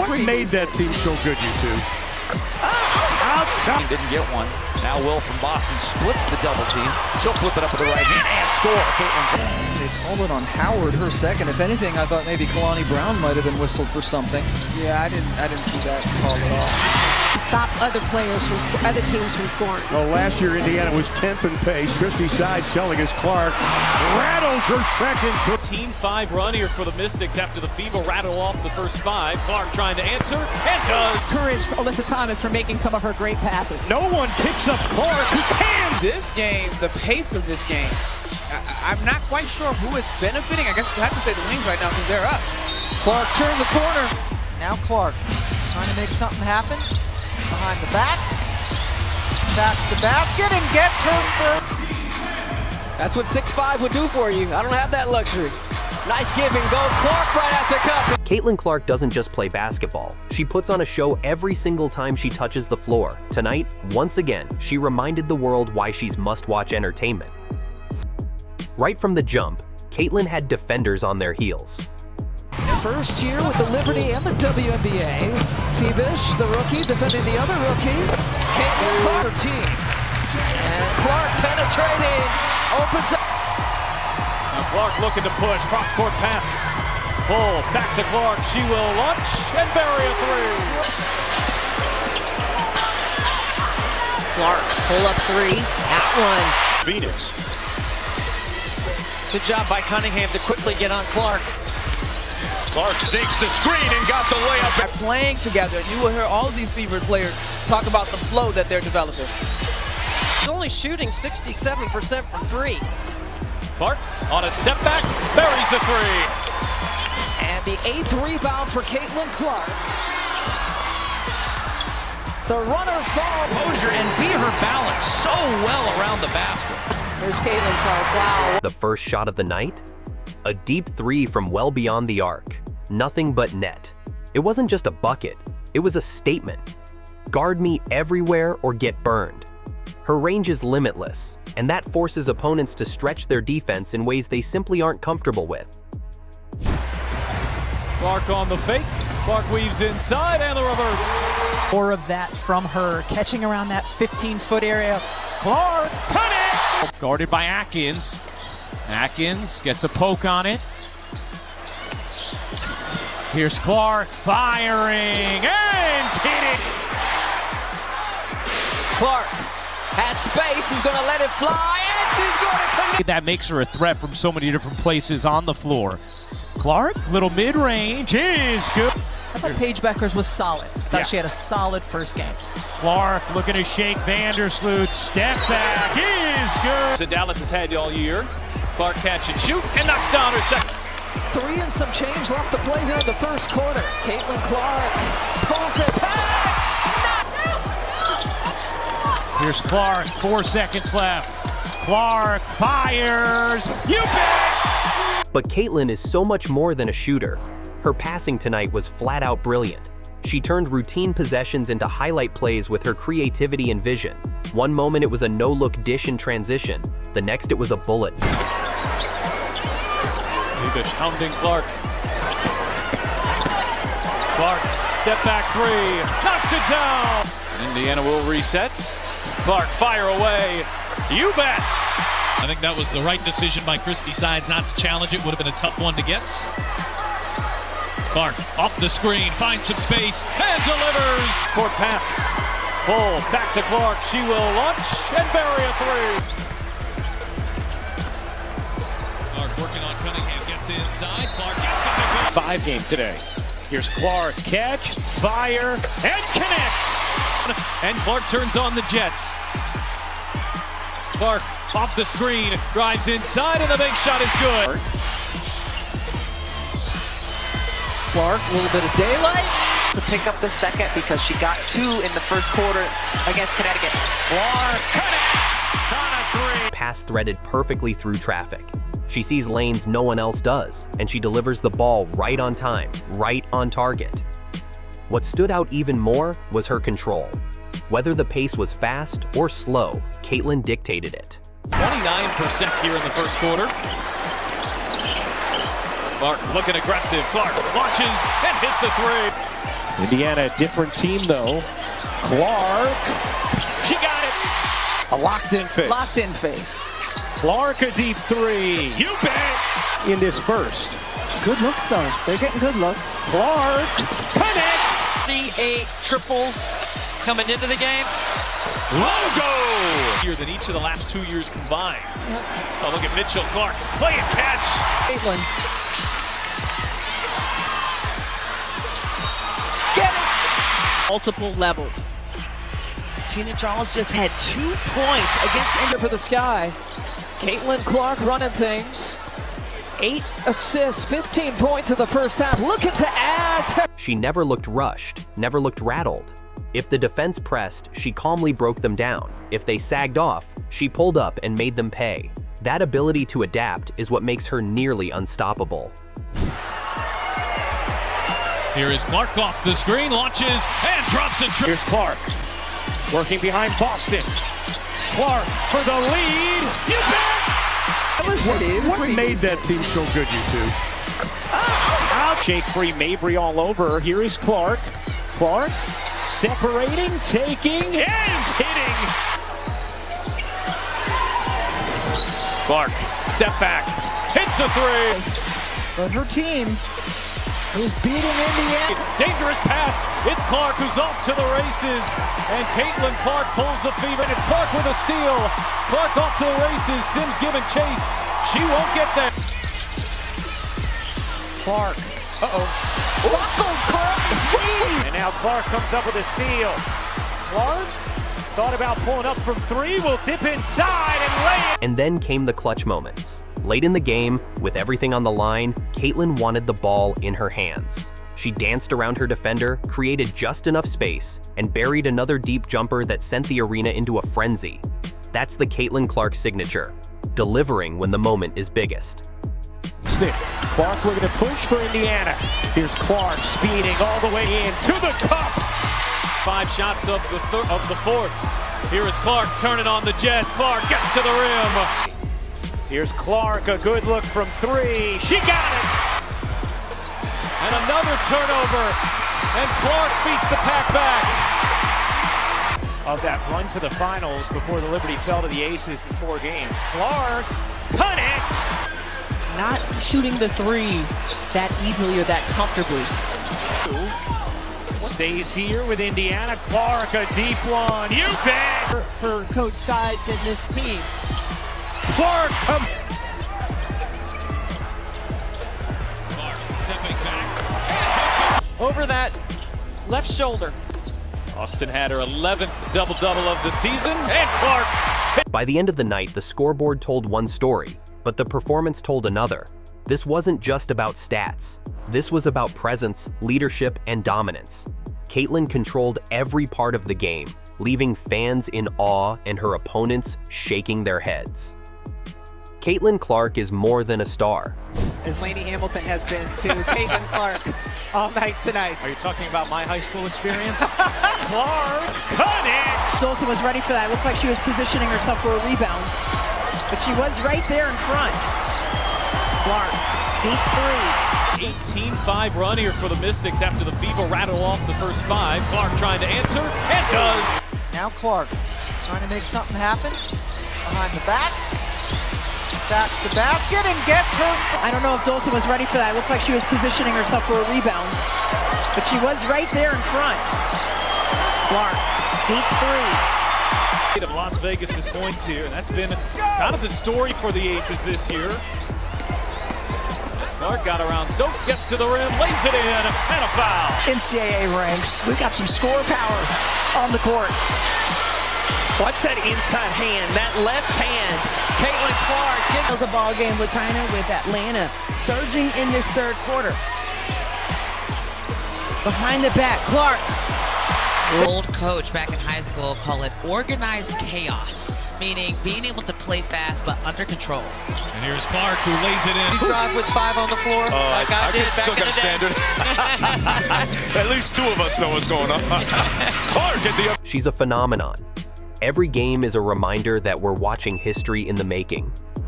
What made that team so good, you two? Outside. Didn't get one. Now Will from Boston splits the double team. She'll flip it up with the right hand and score. They called it on Howard, her second. If anything, I thought maybe Kalani Brown might have been whistled for something. Yeah, I didn't see that call at all. Stop other players from other teams from scoring. Well, last year Indiana was 10th in pace. Christy Sides telling us Clark rattles her second. Team 5 run here for the Mystics after the Fever rattle off the first 5. Clark trying to answer and does. Courage for Alyssa Thomas for making some of her great passes. No one picks up Clark. Who can? This game, the pace of this game, I'm not quite sure who it's benefiting. I guess you have to say the Wings right now because they're up. Clark turned the corner. Now Clark trying to make something happen. Behind the back. Taps the basket and gets her first. That's what 6'5" would do for you. I don't have that luxury. Nice give and go. Clark right at the cup. Caitlin Clark doesn't just play basketball. She puts on a show every single time she touches the floor. Tonight, once again, she reminded the world why she's must-watch entertainment. Right from the jump, Caitlin had defenders on their heels. First year with the Liberty and the WNBA. Phoebish, the rookie, defending the other rookie. Caitlin Clark, her team. And Clark penetrating, opens up. Now Clark looking to push, cross-court pass. Pull, back to Clark. She will launch and bury a 3. Clark, pull up 3, at 1. Phoenix. Good job by Cunningham to quickly get on Clark. Clark sinks the screen and got the layup. By playing together, you will hear all of these Fever players talk about the flow that they're developing. He's only shooting 67% from 3. Clark on a step back, buries a 3. And the 8th rebound for Caitlin Clark. The runner falls. Composure and beat her balance so well around the basket. There's Caitlin Clark, wow. The first shot of the night? A deep 3 from well beyond the arc. Nothing but net. It wasn't just a bucket, it was a statement. Guard me everywhere or get burned. Her range is limitless, and that forces opponents to stretch their defense in ways they simply aren't comfortable with. Clark on the fake. Clark weaves inside and the reverse. More of that from her, catching around that 15-foot area. Clark, put it! Guarded by Atkins. Atkins gets a poke on it. Here's Clark firing and hit it. Clark has space. She's going to let it fly, and she's going to connect. That makes her a threat from so many different places on the floor. Clark, little mid-range is good. I thought Paige Beckers was solid. I thought she had a solid first game. Clark looking to shake Vandersloot. Step back is good. So Dallas has had all year. Clark catch and shoot and knocks down her second. 3 and some change left to play here in the first quarter. Caitlin Clark pulls it back. Here's Clark, 4 seconds left. Clark fires. You bet! But Caitlin is so much more than a shooter. Her passing tonight was flat out brilliant. She turned routine possessions into highlight plays with her creativity and vision. One moment it was a no-look dish in transition. The next it was a bullet. Phoebish hounding Clark. Clark, step back 3, knocks it down. Indiana will reset. Clark, fire away. You bet. I think that was the right decision by Christy Sides not to challenge it. Would have been a tough one to get. Clark off the screen, finds some space, and delivers. Court pass. Pull, back to Clark. She will launch and bury a 3. Clark working on Cunningham, gets inside. Clark gets it to go. 5 game today. Here's Clark, catch, fire, and connect. And Clark turns on the Jets. Clark off the screen, drives inside, and the big shot is good. Clark, a little bit of daylight. To pick up the second because she got 2 in the first quarter against Connecticut. Clark connects on a 3. Pass threaded perfectly through traffic. She sees lanes no one else does, and she delivers the ball right on time, right on target. What stood out even more was her control. Whether the pace was fast or slow, Caitlin dictated it. 29% here in the first quarter. Clark looking aggressive. Clark launches and hits a three. Indiana, different team though. Clark. She got it. A locked-in face. Locked in face. Clark, a deep three. You bet. In this first. Good looks, though. They're getting good looks. Clark connects. 38 triples coming into the game. Logo! Here than each of the last 2 years combined. Oh, look at Mitchell Clark. Play and catch. Caitlin. Get it! Multiple levels. Tina Charles just had 2 points against Here for the Sky. Caitlin Clark running things. 8 assists, 15 points in the first half. Looking to add. She never looked rushed, never looked rattled. If the defense pressed, she calmly broke them down. If they sagged off, she pulled up and made them pay. That ability to adapt is what makes her nearly unstoppable. Here is Clark off the screen, launches and drops a triple. Here's Clark. Working behind Boston. Clark for the lead. You bet! What made that team so good, you two? Out. Jake Free, Mabry all over. Here is Clark. Clark separating, taking, and hitting. Clark, step back, hits a three. But her team is beating Indiana. Dangerous pass. It's Clark who's off to the races. And Caitlin Clark pulls the fever. And it's Clark with a steal. Clark off to the races. Sims giving chase. She won't get there. Clark. And now Clark comes up with a steal. Clark thought about pulling up from three. Will dip inside and lay it. And then came the clutch moments. Late in the game, with everything on the line, Caitlin wanted the ball in her hands. She danced around her defender, created just enough space, and buried another deep jumper that sent the arena into a frenzy. That's the Caitlin Clark signature, delivering when the moment is biggest. Snip. Clark looking to push for Indiana. Here's Clark speeding all the way in to the cup. 5 shots of the fourth. Here is Clark turning on the Jets. Clark gets to the rim. Here's Clark, a good look from three. She got it! And another turnover. And Clark beats the pack back. Of that run to the finals before the Liberty fell to the Aces in 4 games. Clark connects! not shooting the three that easily or that comfortably. Stays here with Indiana. Clark, a deep one. You bet! For Coach Seid and this team. Clark, come. Clark stepping back. Over that left shoulder. Austin had her 11th double-double of the season, and Clark. By the end of the night, the scoreboard told one story, but the performance told another. This wasn't just about stats. This was about presence, leadership, and dominance. Caitlin controlled every part of the game, leaving fans in awe and her opponents shaking their heads. Caitlin Clark is more than a star. As Lainey Hamilton has been to Caitlin Clark all night tonight. Are you talking about my high school experience? Clark connects! Dolson was ready for that. It looked like she was positioning herself for a rebound. But she was right there in front. Clark, deep three. 18-5 run here for the Mystics after the Fever rattle off the first 5. Clark trying to answer, and does. Now Clark trying to make something happen. Behind the back. Attacks the basket and gets her. I don't know if Dolson was ready for that. It looked like she was positioning herself for a rebound. But she was right there in front. Clark, deep three. Of Las Vegas's points here, and that's been kind of the story for the Aces this year. As Clark got around Stokes, gets to the rim, lays it in, and a foul. NCAA ranks. We got some score power on the court. Watch that inside hand, that left hand. Caitlin Clark It was a ball game with China, with Atlanta surging in this third quarter. Behind the back, Clark. Old coach back in high school call it organized chaos, meaning being able to play fast but under control. And here's Clark who lays it in. drive with 5 on the floor, like I did back in the day. At least 2 of us know what's going on. Clark at the She's a phenomenon. Every game is a reminder that we're watching history in the making.